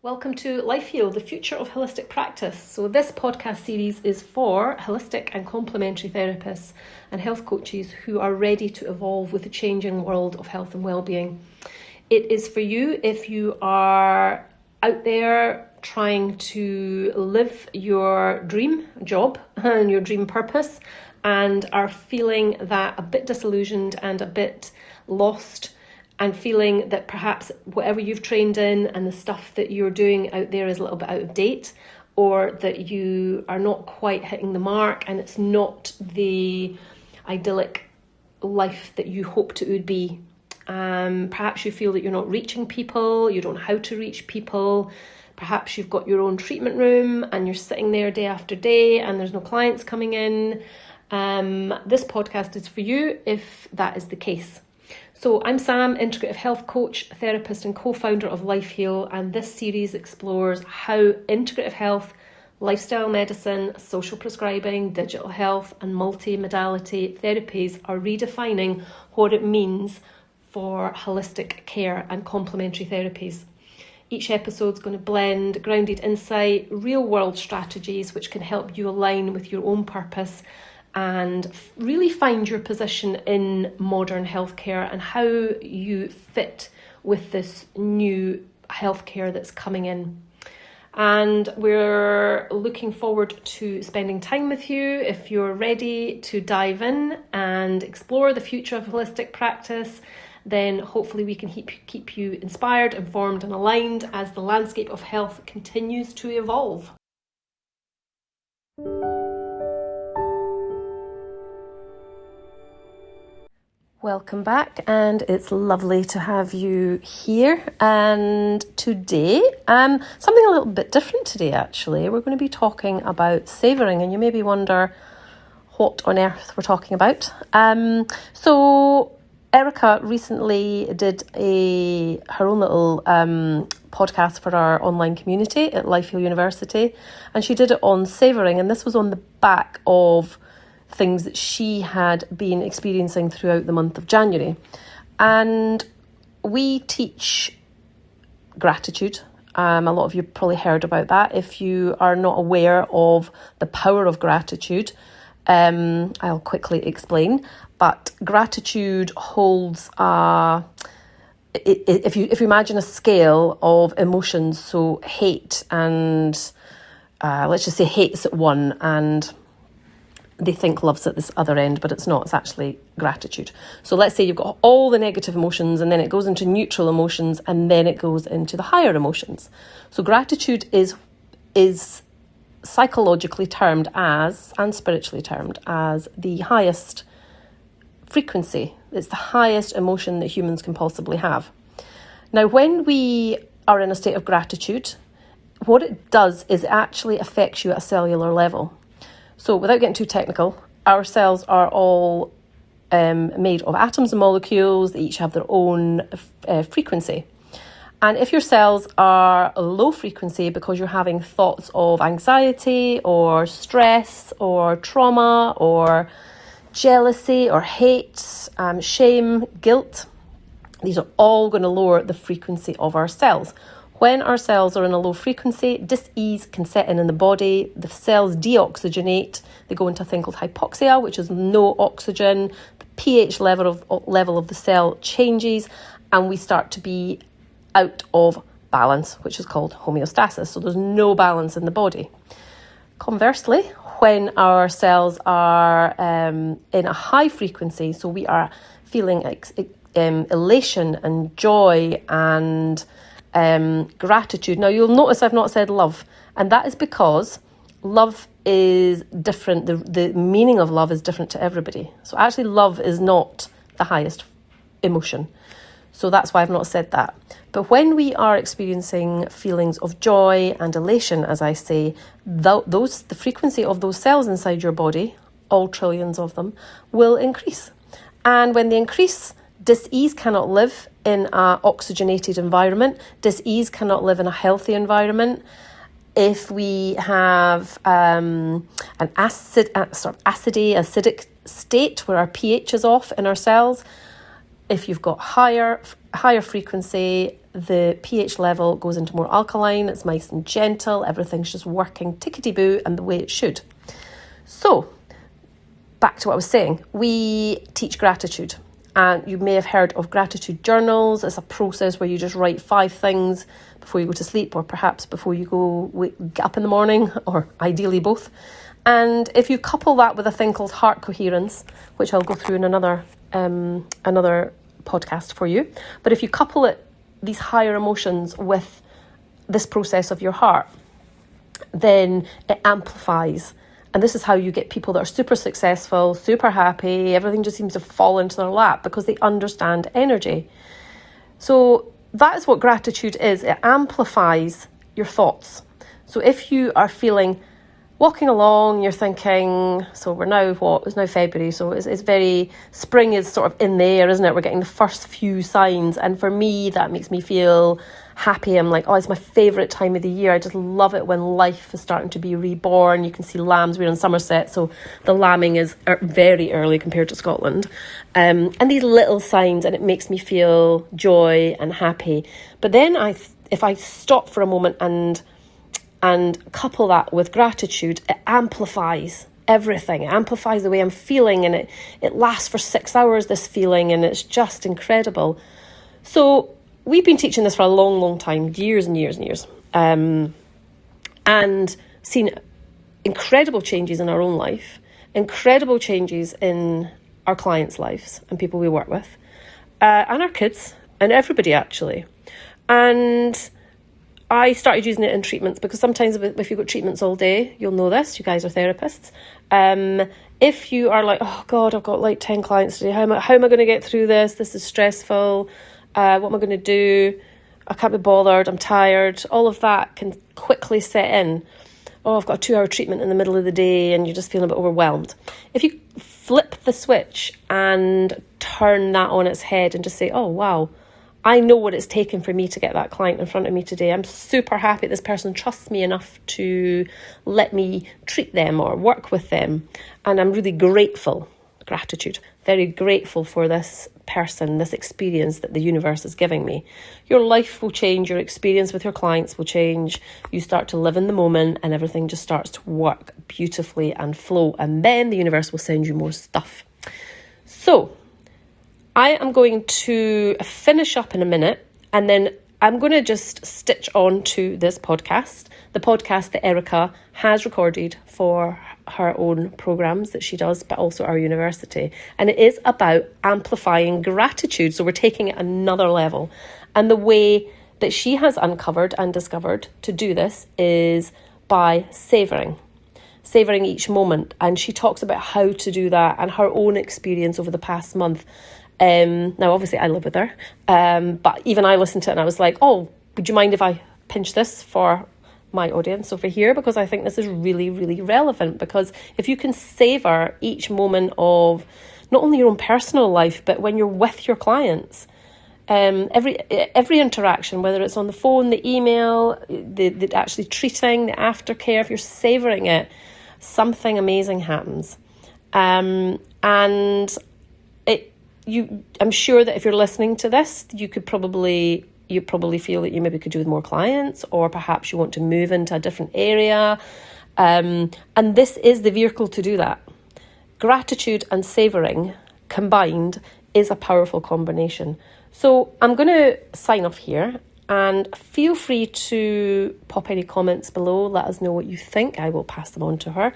Welcome to LifeHeal, the future of holistic practice. So this podcast series is for holistic and complementary therapists and health coaches who are ready to evolve with the changing world of health and wellbeing. It is for you if you are out there trying to live your dream job and your dream purpose and are feeling that a bit disillusioned and a bit lost, and feeling that perhaps whatever you've trained in and the stuff that you're doing out there is a little bit out of date, or that you are not quite hitting the mark and it's not the idyllic life that you hoped it would be. Perhaps you feel that you're not reaching people, you don't know how to reach people. Perhaps you've got your own treatment room and you're sitting there day after day and there's no clients coming in. This podcast is for you if that is the case. So I'm Sam, integrative health coach, therapist and co-founder of LifeHeal, and this series explores how integrative health, lifestyle medicine, social prescribing, digital health and multi-modality therapies are redefining what it means for holistic care and complementary therapies. Each episode is going to blend grounded insight, real-world strategies which can help you align with your own purpose and really find your position in modern healthcare and how you fit with this new healthcare that's coming in. And we're looking forward to spending time with you. If you're ready to dive in and explore the future of holistic practice, then hopefully we can keep you inspired, informed and aligned as the landscape of health continues to evolve. Welcome back, and it's lovely to have you here. And today, something a little bit different today actually. We're going to be talking about savouring, and you maybe wonder what on earth we're talking about. So Erica recently did her own little podcast for our online community at LifeHeal University, and she did it on savouring, and this was on the back of things that she had been experiencing throughout the month of January. And we teach gratitude. A lot of you probably heard about that. If you are not aware of the power of gratitude, I'll quickly explain. But gratitude holds if you imagine a scale of emotions, so hate and let's just say hate's at one, and they think love's at this other end, but it's not. It's actually gratitude. So let's say you've got all the negative emotions, and then it goes into neutral emotions, and then it goes into the higher emotions. So gratitude is psychologically termed as, and spiritually termed as, the highest frequency. It's the highest emotion that humans can possibly have. Now, when we are in a state of gratitude, what it does is it actually affects you at a cellular level. So without getting too technical, our cells are all made of atoms and molecules. They each have their own frequency. And if your cells are low frequency because you're having thoughts of anxiety or stress or trauma or jealousy or hate, shame, guilt, these are all going to lower the frequency of our cells. When our cells are in a low frequency, dis-ease can set in the body. The cells deoxygenate. They go into a thing called hypoxia, which is no oxygen. The pH level of the cell changes, and we start to be out of balance, which is called homeostasis. So there's no balance in the body. Conversely, when our cells are in a high frequency, so we are feeling elation and joy and gratitude. Now you'll notice I've not said love, and that is because love is different. The meaning of love is different to everybody. So actually love is not the highest emotion. So that's why I've not said that. But when we are experiencing feelings of joy and elation, as I say, the frequency of those cells inside your body, all trillions of them, will increase. And when they increase, dis-ease cannot live in an oxygenated environment. Dis-ease cannot live in a healthy environment. If we have an acidic state where our pH is off in our cells, if you've got higher frequency, the pH level goes into more alkaline, it's nice and gentle, everything's just working tickety-boo and the way it should. So, back to what I was saying, we teach gratitude. And you may have heard of gratitude journals. It's a process where you just write 5 things before you go to sleep, or perhaps before you get up in the morning, or ideally both. And if you couple that with a thing called heart coherence, which I'll go through in another podcast for you, but if you couple these higher emotions with this process of your heart, then it amplifies. And this is how you get people that are super successful, super happy, everything just seems to fall into their lap because they understand energy. So that is what gratitude is. It amplifies your thoughts. So if you are walking along, you're thinking, so we're now, it's now February, so it's very, spring is sort of in there, isn't it? We're getting the first few signs. And for me, that makes me feel happy. I'm like, it's my favourite time of the year. I just love it when life is starting to be reborn. You can see lambs. We're in Somerset, so the lambing is very early compared to Scotland. And these little signs, and it makes me feel joy and happy. But then if I stop for a moment and couple that with gratitude, it amplifies everything. It amplifies the way I'm feeling, and it lasts for 6 hours, this feeling, and it's just incredible. So we've been teaching this for a long, long time, years and years and years, and seen incredible changes in our own life, incredible changes in our clients' lives and people we work with, and our kids, and everybody actually. And I started using it in treatments because sometimes if you've got treatments all day, you'll know this, you guys are therapists. If you are like, oh God, I've got like 10 clients today, how am I going to get through this? This is stressful. What am I going to do? I can't be bothered. I'm tired. All of that can quickly set in. I've got a 2-hour treatment in the middle of the day and you're just feeling a bit overwhelmed. If you flip the switch and turn that on its head and just say, oh, wow, I know what it's taken for me to get that client in front of me today. I'm super happy this person trusts me enough to let me treat them or work with them. And I'm really grateful, gratitude, very grateful for this person, this experience that the universe is giving me. Your life will change, your experience with your clients will change. You start to live in the moment and everything just starts to work beautifully and flow. And then the universe will send you more stuff. So I am going to finish up in a minute, and then I'm going to just stitch on to this podcast, the podcast that Erica has recorded for her own programs that she does, but also our university. And it is about amplifying gratitude. So we're taking it another level. And the way that she has uncovered and discovered to do this is by savouring each moment. And she talks about how to do that and her own experience over the past month. Now, obviously, I live with her, but even I listened to it and I was like, oh, would you mind if I pinch this for my audience over here? Because I think this is really, really relevant, because if you can savour each moment of not only your own personal life, but when you're with your clients, every interaction, whether it's on the phone, the email, the actually treating, the aftercare, if you're savouring it, something amazing happens. And I'm sure that if you're listening to this, you probably feel that you maybe could do with more clients, or perhaps you want to move into a different area. And this is the vehicle to do that. Gratitude and savouring combined is a powerful combination. So I'm going to sign off here, and feel free to pop any comments below. Let us know what you think. I will pass them on to her.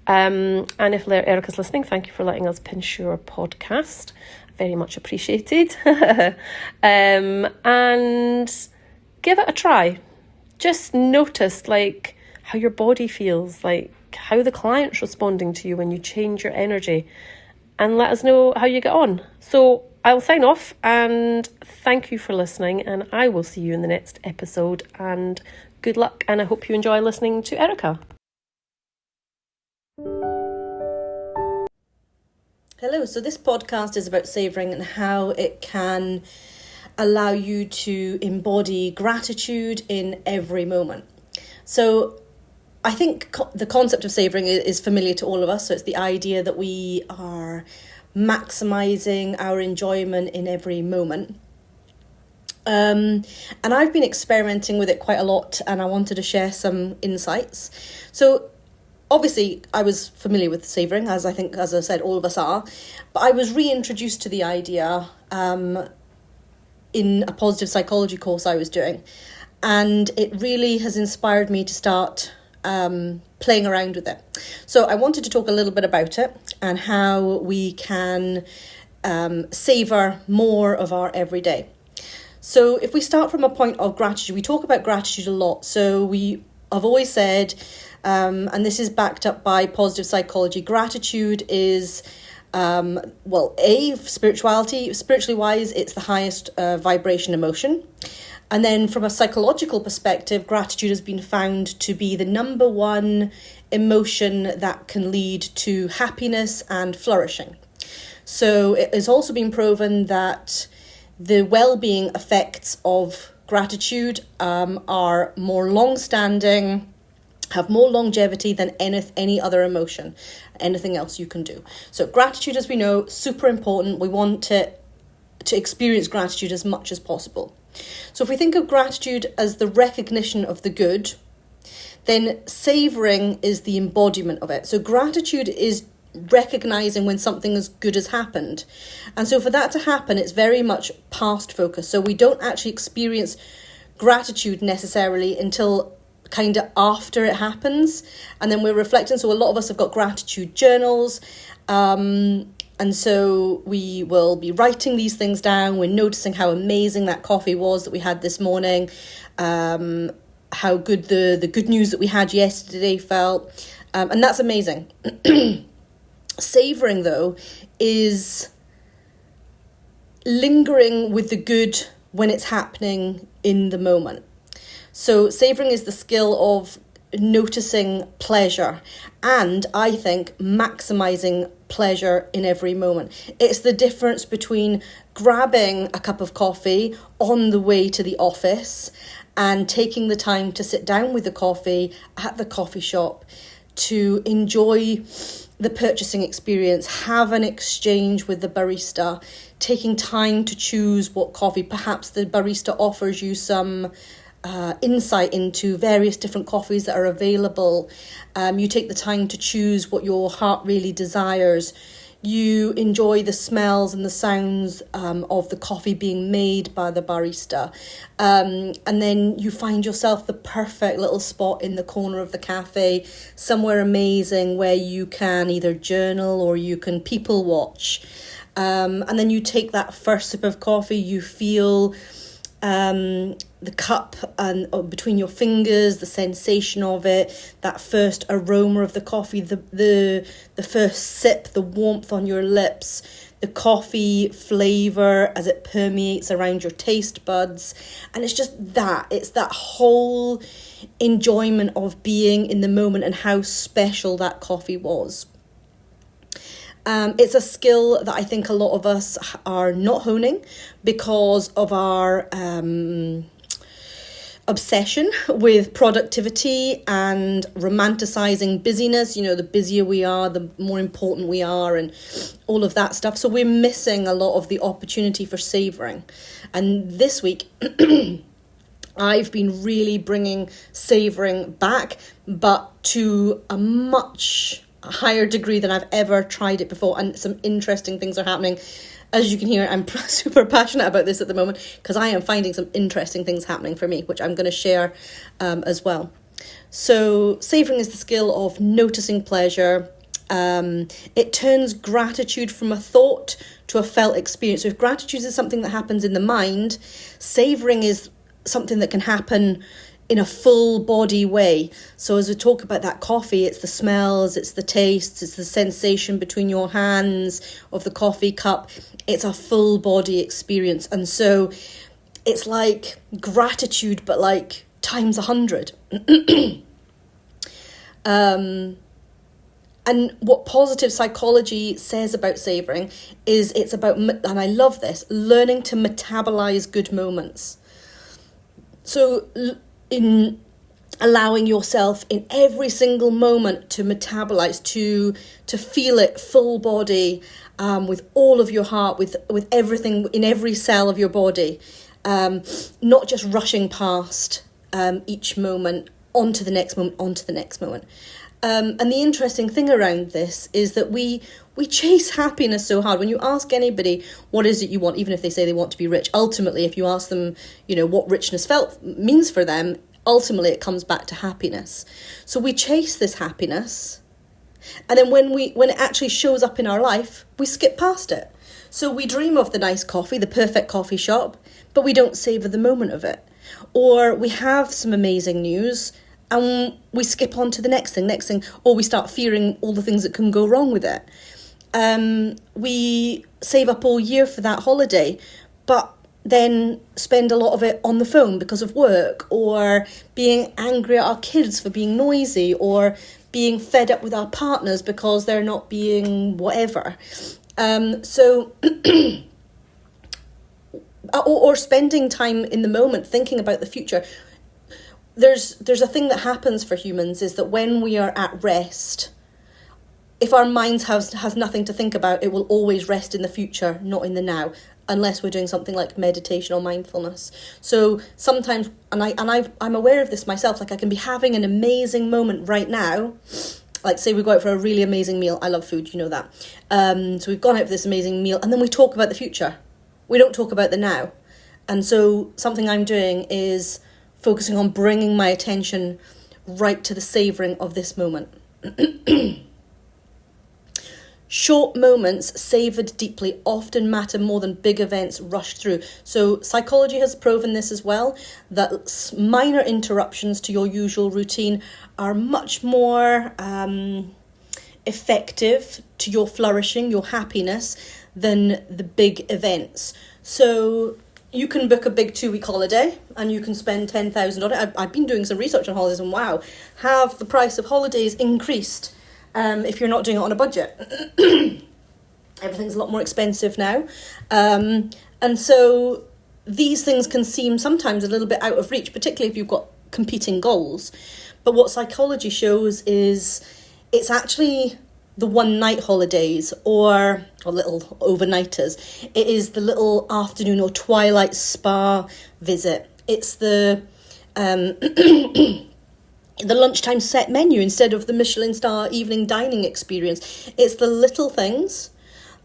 And if Erica's listening, thank you for letting us pinch your podcast. Very much appreciated. And give it a try. Just notice how your body feels, how the client's responding to you when you change your energy, and let us know how you get on. So I'll sign off, and thank you for listening, and I will see you in the next episode, and good luck, and I hope you enjoy listening to Erica. Hello, so this podcast is about savouring and how it can allow you to embody gratitude in every moment. So I think the concept of savouring is familiar to all of us. So it's the idea that we are maximising our enjoyment in every moment. And I've been experimenting with it quite a lot, and I wanted to share some insights. So obviously I was familiar with savouring, as I said, all of us are, but I was reintroduced to the idea in a positive psychology course I was doing, and it really has inspired me to start playing around with it. So I wanted to talk a little bit about it and how we can savour more of our everyday. So if we start from a point of gratitude, we talk about gratitude a lot. So I've always said, and this is backed up by positive psychology, gratitude is, spiritually wise, it's the highest vibration emotion. And then from a psychological perspective, gratitude has been found to be the number one emotion that can lead to happiness and flourishing. So it has also been proven that the well-being effects of gratitude are more long-standing, have more longevity than any other emotion, anything else you can do. So gratitude, as we know, super important. We want to experience gratitude as much as possible. So if we think of gratitude as the recognition of the good, then savouring is the embodiment of it. So gratitude is recognising when something as good has happened. And so for that to happen, it's very much past focus. So we don't actually experience gratitude necessarily until kind of after it happens. And then we're reflecting. So a lot of us have got gratitude journals. And so we will be writing these things down. We're noticing how amazing that coffee was that we had this morning, how good the good news that we had yesterday felt. And that's amazing. Savouring, though, is lingering with the good when it's happening in the moment. So savouring is the skill of noticing pleasure and, I think, maximising pleasure in every moment. It's the difference between grabbing a cup of coffee on the way to the office and taking the time to sit down with the coffee at the coffee shop to enjoy the purchasing experience, have an exchange with the barista, taking time to choose what coffee. Perhaps the barista offers you some insight into various different coffees that are available. You take the time to choose what your heart really desires. You enjoy the smells and the sounds of the coffee being made by the barista. And then you find yourself the perfect little spot in the corner of the cafe, somewhere amazing where you can either journal or you can people watch. And then you take that first sip of coffee, you feel the cup and between your fingers, the sensation of it, that first aroma of the coffee, the first sip, the warmth on your lips, the coffee flavour as it permeates around your taste buds. And it's just it's that whole enjoyment of being in the moment and how special that coffee was. It's a skill that I think a lot of us are not honing because of our obsession with productivity and romanticizing busyness. You know, the busier we are, the more important we are and all of that stuff. So we're missing a lot of the opportunity for savouring. And this week, I've been really bringing savouring back, but to a much higher degree than I've ever tried it before, and some interesting things are happening. As you can hear, I'm super passionate about this at the moment because I am finding some interesting things happening for me, which I'm going to share as well. So savouring is the skill of noticing pleasure. It turns gratitude from a thought to a felt experience. So if gratitude is something that happens in the mind, savouring is something that can happen in a full body way. So as we talk about that coffee, it's the smells, it's the tastes, it's the sensation between your hands of the coffee cup. It's a full body experience. And so it's like gratitude, but like times 100. And what positive psychology says about savouring is it's about, and I love this, learning to metabolize good moments. So in allowing yourself in every single moment to metabolize, to feel it full body, with all of your heart, with everything in every cell of your body, not just rushing past each moment onto the next moment, onto the next moment. And the interesting thing around this is that we chase happiness so hard. When you ask anybody, what is it you want, even if they say they want to be rich, ultimately, if you ask them, what richness means for them, ultimately it comes back to happiness. So we chase this happiness, and then when it actually shows up in our life, we skip past it. So we dream of the nice coffee, the perfect coffee shop, but we don't savour the moment of it. Or we have some amazing news and we skip on to the next thing, or we start fearing all the things that can go wrong with it. We save up all year for that holiday, but then spend a lot of it on the phone because of work, or being angry at our kids for being noisy, or being fed up with our partners because they're not being whatever. Or spending time in the moment thinking about the future. There's a thing that happens for humans, is that when we are at rest, if our minds has nothing to think about, it will always rest in the future, not in the now, unless we're doing something like meditation or mindfulness. So sometimes, I'm aware of this myself, like I can be having an amazing moment right now. Like, say we go out for a really amazing meal. I love food, you know that. So we've gone out for this amazing meal, and then we talk about the future. We don't talk about the now. And so something I'm doing is focusing on bringing my attention right to the savouring of this moment. Short moments savoured deeply often matter more than big events rushed through. So psychology has proven this as well, that minor interruptions to your usual routine are much more effective to your flourishing, your happiness, than the big events. So you can book a big 2-week holiday and you can spend $10,000 on it. I've been doing some research on holidays, and wow, have the price of holidays increased if you're not doing it on a budget. Everything's a lot more expensive now. And so these things can seem sometimes a little bit out of reach, particularly if you've got competing goals. But what psychology shows is it's actually the one-night holidays or little overnighters. It is the little afternoon or twilight spa visit. It's the the lunchtime set menu instead of the Michelin star evening dining experience. It's the little things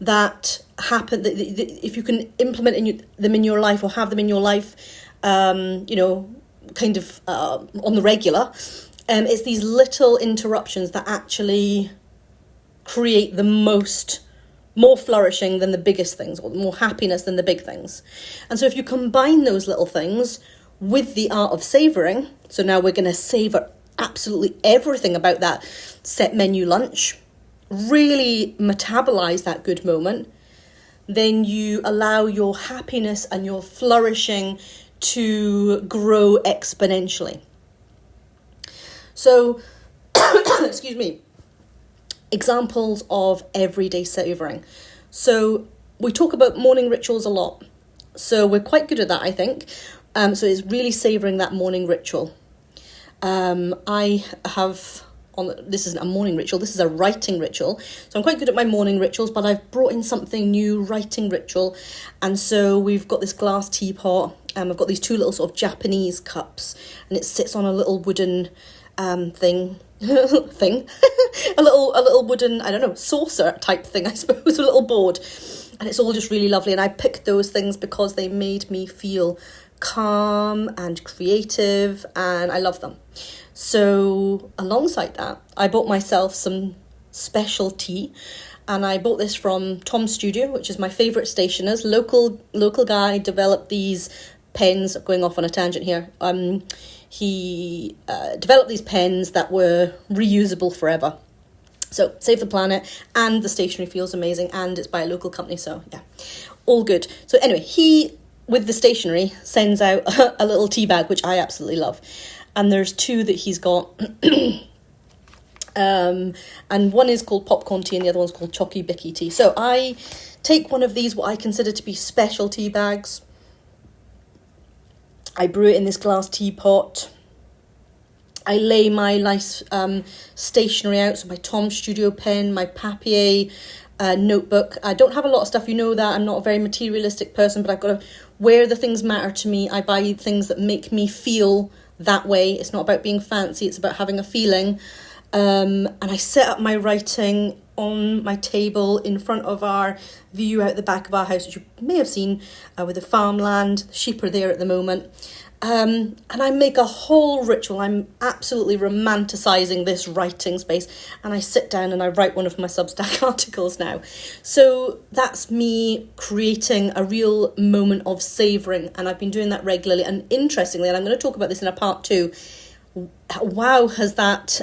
that happen that if you can implement them in your life, or have them in your life, on the regular. It's these little interruptions that actually create the more flourishing than the biggest things, or more happiness than the big things. And so if you combine those little things with the art of savouring, so now we're going to savour absolutely everything about that set menu lunch, really metabolize that good moment, then you allow your happiness and your flourishing to grow exponentially. So, excuse me, examples of everyday savouring. So we talk about morning rituals a lot. So we're quite good at that, I think. So it's really savouring that morning ritual. This isn't a morning ritual, this is a writing ritual. So I'm quite good at my morning rituals, but I've brought in something new, writing ritual. And so we've got this glass teapot, and I've got these two little sort of Japanese cups, and it sits on a little wooden thing. a little wooden, I don't know, saucer type thing, I suppose, a little board. And it's all just really lovely. And I picked those things because they made me feel calm and creative, and I love them. So alongside that, I bought myself some special tea, and I bought this from Tom's Studio, which is my favourite stationers. Local guy developed these pens. Going off on a tangent here. He developed these pens that were reusable forever. So save the planet, and the stationery feels amazing, and it's by a local company. So yeah, all good. So anyway, he, with the stationery, sends out a little tea bag, which I absolutely love. And there's two that he's got. And one is called popcorn tea and the other one's called Chocky Bicky tea. So I take one of these, what I consider to be special tea bags. I brew it in this glass teapot. I lay my nice stationery out, so my Tom Studio pen, my papier notebook. I don't have a lot of stuff, you know that. I'm not a very materialistic person, but I've got a where the things matter to me. I buy things that make me feel that way. It's not about being fancy, it's about having a feeling. And I set up my writing on my table in front of our view out the back of our house, which you may have seen with the farmland. The sheep are there at the moment. And I make a whole ritual. I'm absolutely romanticising this writing space. And I sit down and I write one of my Substack articles now. So that's me creating a real moment of savouring. And I've been doing that regularly. And interestingly, and I'm going to talk about this in a part 2, wow, has that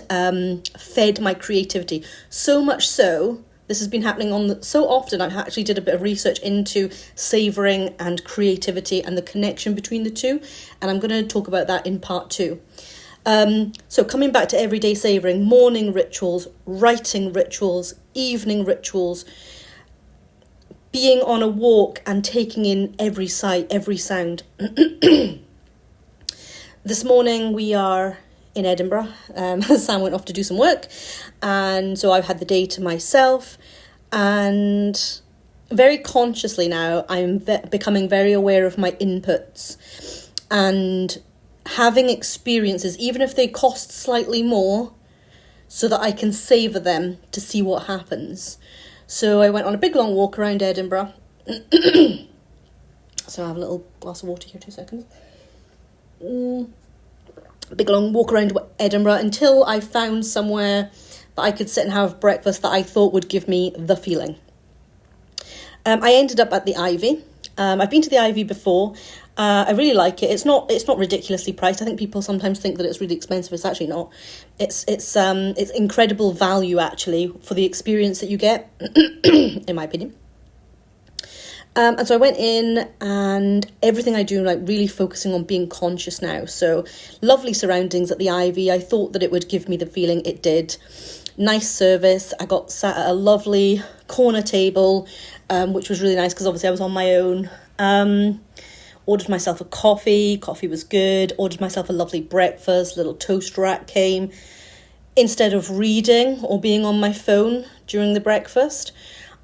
fed my creativity. So much so, this has been happening so often. I actually did a bit of research into savouring and creativity and the connection between the two, and I'm going to talk about that in part 2. So coming back to everyday savouring, morning rituals, writing rituals, evening rituals, being on a walk and taking in every sight, every sound. This morning we are in Edinburgh. Sam went off to do some work, and so I've had the day to myself, and very consciously now I'm becoming very aware of my inputs and having experiences, even if they cost slightly more, so that I can savour them to see what happens. So I went on a big long walk around Edinburgh. So I have a little glass of water here, 2 seconds. Big long walk around Edinburgh until I found somewhere that I could sit and have breakfast that I thought would give me the feeling. I ended up at the Ivy. I've been to the Ivy before. I really like it. It's not ridiculously priced. I think people sometimes think that it's really expensive. It's actually not. It's incredible value actually for the experience that you get, in my opinion. And so I went in, and everything I do, like really focusing on being conscious now. So lovely surroundings at the Ivy. I thought that it would give me the feeling it did. Nice service. I got sat at a lovely corner table, which was really nice because obviously I was on my own. Ordered myself a coffee. Coffee was good. Ordered myself a lovely breakfast. Little toast rack came. Instead of reading or being on my phone during the breakfast,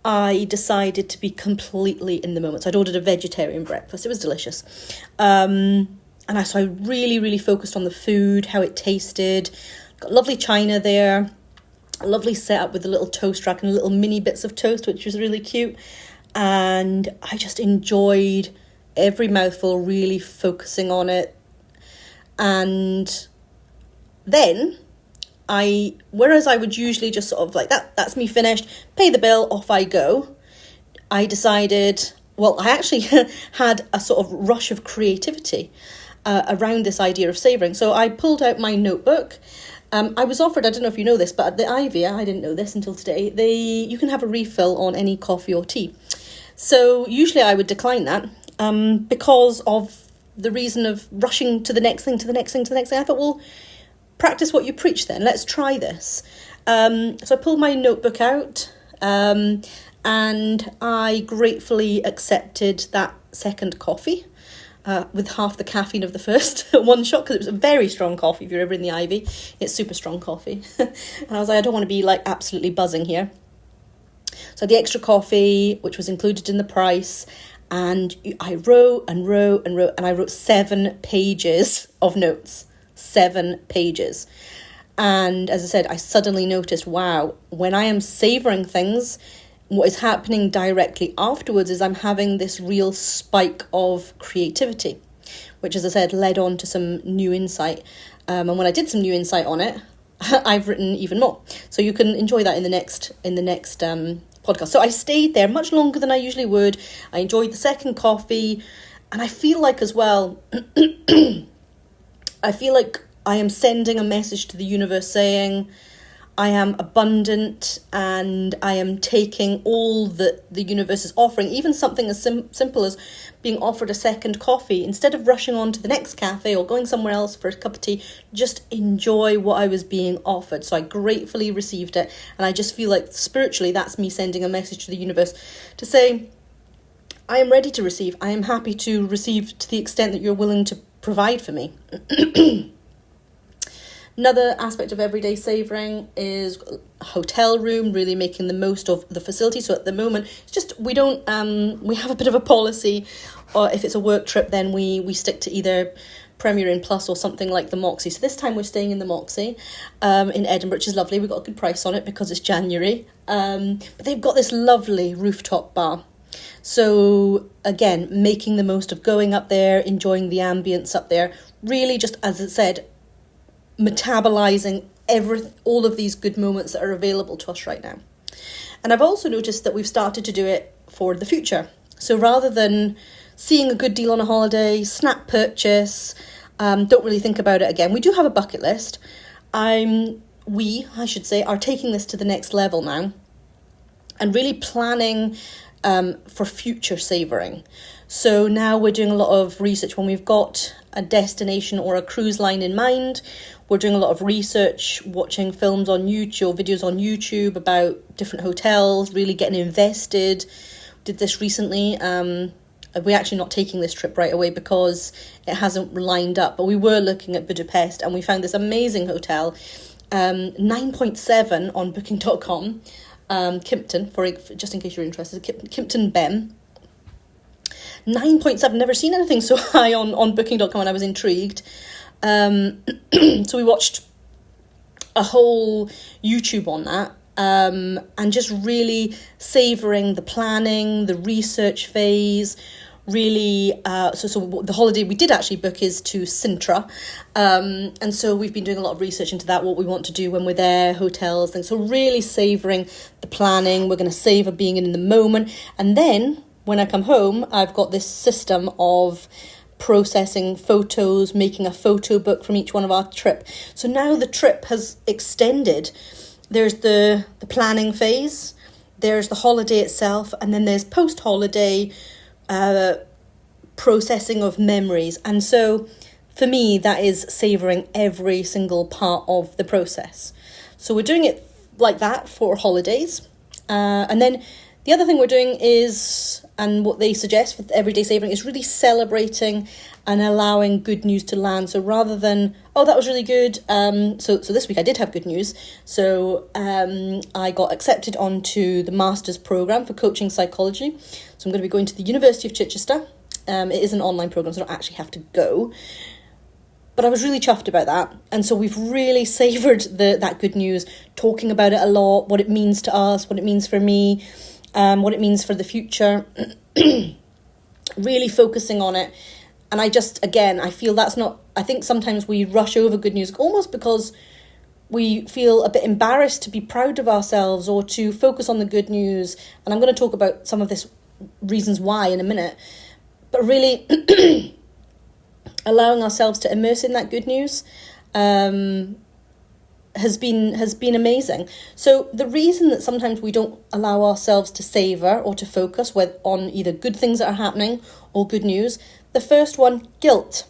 I decided to be completely in the moment. So I'd ordered a vegetarian breakfast. It was delicious. So I really, really focused on the food, how it tasted. Got lovely china there. A lovely setup with a little toast rack and little mini bits of toast, which was really cute. And I just enjoyed every mouthful, really focusing on it. And then whereas I would usually just sort of like, that's me finished, pay the bill, off I go, I decided, I actually had a sort of rush of creativity around this idea of savouring. So I pulled out my notebook. I was offered, I don't know if you know this, but at the Ivy, I didn't know this until today, you can have a refill on any coffee or tea. So usually I would decline that because of the reason of rushing to the next thing. I thought, well, practice what you preach then. Let's try this. So I pulled my notebook out and I gratefully accepted that second coffee with half the caffeine of the first one shot, because it was a very strong coffee. If you're ever in the Ivy, it's super strong coffee. And I was like, I don't want to be like absolutely buzzing here. So the extra coffee, which was included in the price, and I wrote, and I wrote 7 pages of notes. 7 pages. And as I said, I suddenly noticed, wow, when I am savouring things, what is happening directly afterwards is I'm having this real spike of creativity, which, as I said, led on to some new insight. And when I did some new insight on it, I've written even more. So you can enjoy that in the next podcast. So I stayed there much longer than I usually would. I enjoyed the second coffee, and I feel like as well, I feel like I am sending a message to the universe saying I am abundant and I am taking all that the universe is offering, even something as simple as being offered a second coffee. Instead of rushing on to the next cafe or going somewhere else for a cup of tea, just enjoy what I was being offered. So I gratefully received it, and I just feel like spiritually that's me sending a message to the universe to say, I am ready to receive. I am happy to receive to the extent that you're willing to provide for me. Another aspect of everyday savouring is a hotel room, really making the most of the facility. So at the moment, it's just we have a bit of a policy or if it's a work trip, then we stick to either Premier Inn Plus or something like the Moxie. So this time we're staying in the Moxie in Edinburgh, which is lovely. We got a good price on it because it's January. But they've got this lovely rooftop bar. So again, making the most of going up there, enjoying the ambience up there, really just, as it said, metabolizing all of these good moments that are available to us right now. And I've also noticed that we've started to do it for the future. So rather than seeing a good deal on a holiday, snap purchase, don't really think about it again. We do have a bucket list. We are taking this to the next level now and really planning for future savouring. So now we're doing a lot of research. When we've got a destination or a cruise line in mind, we're doing a lot of research, watching films on YouTube, videos on YouTube about different hotels, really getting invested. Did this recently. We're actually not taking this trip right away because it hasn't lined up, but we were looking at Budapest and we found this amazing hotel, 9.7 on booking.com, Kimpton, just in case you're interested, Kimpton Bem. 9.7, never seen anything so high on booking.com, and I was intrigued. So we watched a whole YouTube on that, and just really savouring the planning, the research phase. Really, so the holiday we did actually book is to Sintra, and so we've been doing a lot of research into that, what we want to do when we're there, hotels, things. So really savouring the planning. We're going to savour being in the moment, and then when I come home, I've got this system of processing photos, making a photo book from each one of our trip. So now the trip has extended. There's the planning phase, there's the holiday itself, and then there's post-holiday processing of memories. And so for me, that is savouring every single part of the process. So we're doing it like that for holidays. And then the other thing we're doing is, and what they suggest for everyday savouring, is really celebrating and allowing good news to land. So rather than, oh, that was really good. So this week I did have good news. So I got accepted onto the master's programme for coaching psychology. So I'm going to be going to the University of Chichester. It is an online programme, so I don't actually have to go. But I was really chuffed about that. And so we've really savoured that good news, talking about it a lot, what it means to us, what it means for me, what it means for the future, really focusing on it. And I feel I think sometimes we rush over good news almost because we feel a bit embarrassed to be proud of ourselves or to focus on the good news. And I'm going to talk about some of this reasons why in a minute. But really allowing ourselves to immerse in that good news has been amazing. So the reason that sometimes we don't allow ourselves to savour or to focus on either good things that are happening or good news, the first one, guilt.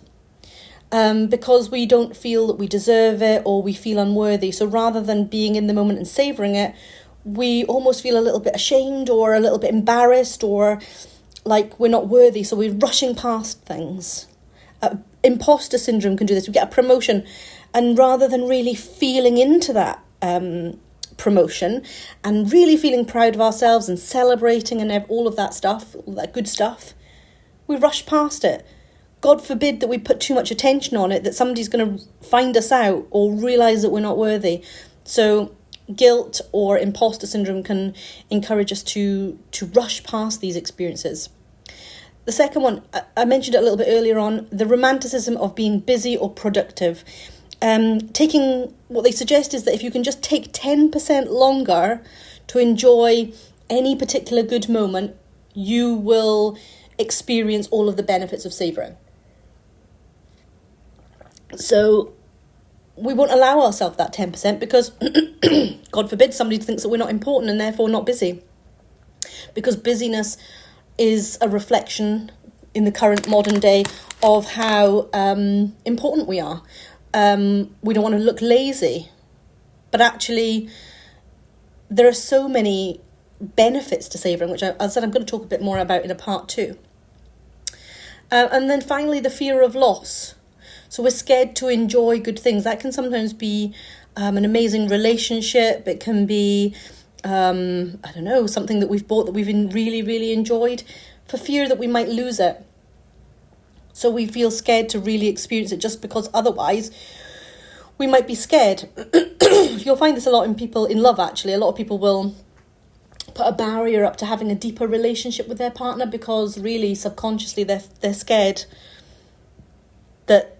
Because we don't feel that we deserve it or we feel unworthy. So rather than being in the moment and savouring it, we almost feel a little bit ashamed or a little bit embarrassed or like we're not worthy. So we're rushing past things. Imposter syndrome can do this. We get a promotion, and rather than really feeling into that promotion and really feeling proud of ourselves and celebrating and all of that stuff, all that good stuff, we rush past it. God forbid that we put too much attention on it, that somebody's going to find us out or realise that we're not worthy. So guilt or imposter syndrome can encourage us to rush past these experiences. The second one, I mentioned it a little bit earlier on, the romanticism of being busy or productive. What they suggest is that if you can just take 10% longer to enjoy any particular good moment, you will experience all of the benefits of savouring. So we won't allow ourselves that 10% because, God forbid, somebody thinks that we're not important and therefore not busy. Because busyness is a reflection in the current modern day of how important we are. We don't want to look lazy, but actually there are so many benefits to savouring, which I said I'm going to talk a bit more about in a part 2. And then finally, the fear of loss. So we're scared to enjoy good things. That can sometimes be an amazing relationship. It can be, something that we've bought that we've really, really enjoyed, for fear that we might lose it. So we feel scared to really experience it, just because otherwise we might be scared. You'll find this a lot in people in love, actually. A lot of people will put a barrier up to having a deeper relationship with their partner because really subconsciously they're scared that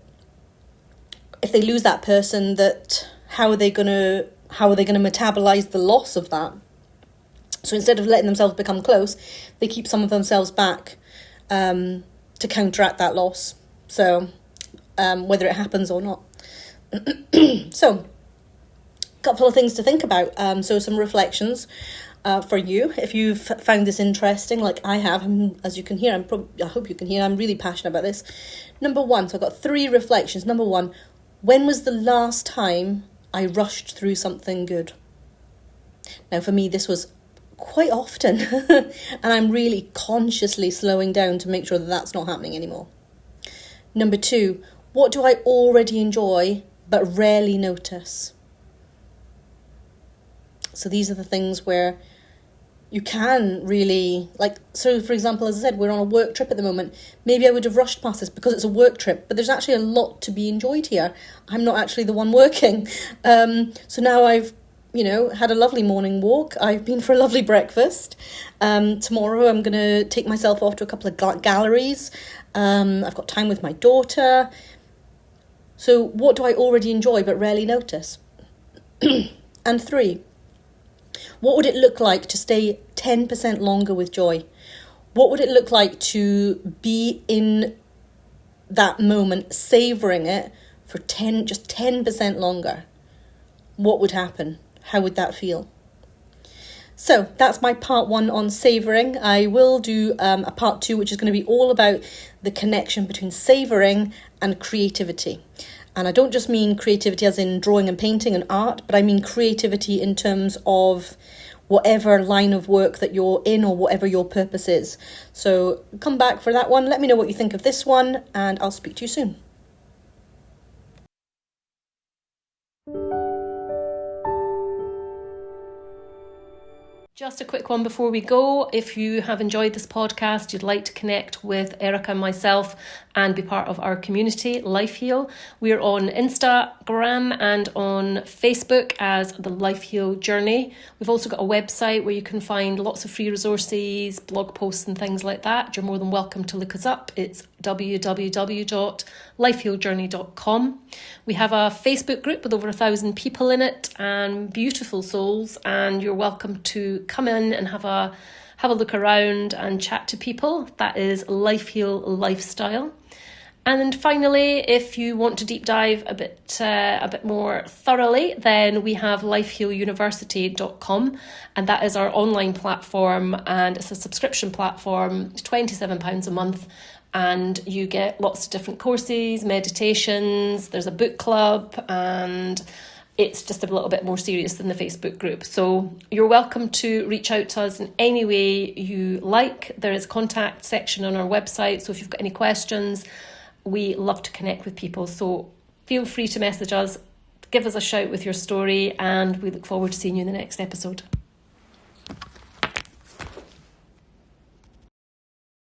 if they lose that person, that how are they going to metabolize the loss of that? So instead of letting themselves become close, they keep some of themselves back to counteract that loss. So whether it happens or not. So a couple of things to think about. So some reflections for you, if you've found this interesting, like I have. As you can hear, I hope you can hear, I'm really passionate about this. Number one, so I've got 3 reflections. Number one, when was the last time I rushed through something good? Now, for me, this was quite often, and I'm really consciously slowing down to make sure that that's not happening anymore. Number 2, what do I already enjoy but rarely notice? So these are the things where you can really, so for example, as I said, we're on a work trip at the moment. Maybe I would have rushed past this because it's a work trip, but there's actually a lot to be enjoyed here. I'm not actually the one working. So now I've, had a lovely morning walk. I've been for a lovely breakfast. Tomorrow I'm going to take myself off to a couple of galleries. I've got time with my daughter. So what do I already enjoy but rarely notice? And 3, what would it look like to stay 10% longer with joy? What would it look like to be in that moment, savouring it for 10% longer? What would happen? How would that feel? So that's my part 1 on savouring. I will do a part 2, which is going to be all about the connection between savouring and creativity. And I don't just mean creativity as in drawing and painting and art, but I mean creativity in terms of whatever line of work that you're in or whatever your purpose is. So come back for that one. Let me know what you think of this one, and I'll speak to you soon. Just a quick one before we go. If you have enjoyed this podcast, you'd like to connect with Erica and myself and be part of our community, LifeHeal. We're on Instagram and on Facebook as the LifeHeal Journey. We've also got a website where you can find lots of free resources, blog posts and things like that. You're more than welcome to look us up. It's www.lifehealjourney.com. We have a Facebook group with over 1,000 people in it and beautiful souls, and you're welcome to come in and have a look around and chat to people. That is LifeHeal Lifestyle. And then finally, if you want to deep dive a bit more thoroughly, then we have LifeHealUniversity.com, and that is our online platform, and it's a subscription platform. It's £27 a month, and you get lots of different courses, meditations, there's a book club, and it's just a little bit more serious than the Facebook group. So you're welcome to reach out to us in any way you like. There is a contact section on our website, so if you've got any questions, we love to connect with people. So feel free to message us, give us a shout with your story, and we look forward to seeing you in the next episode.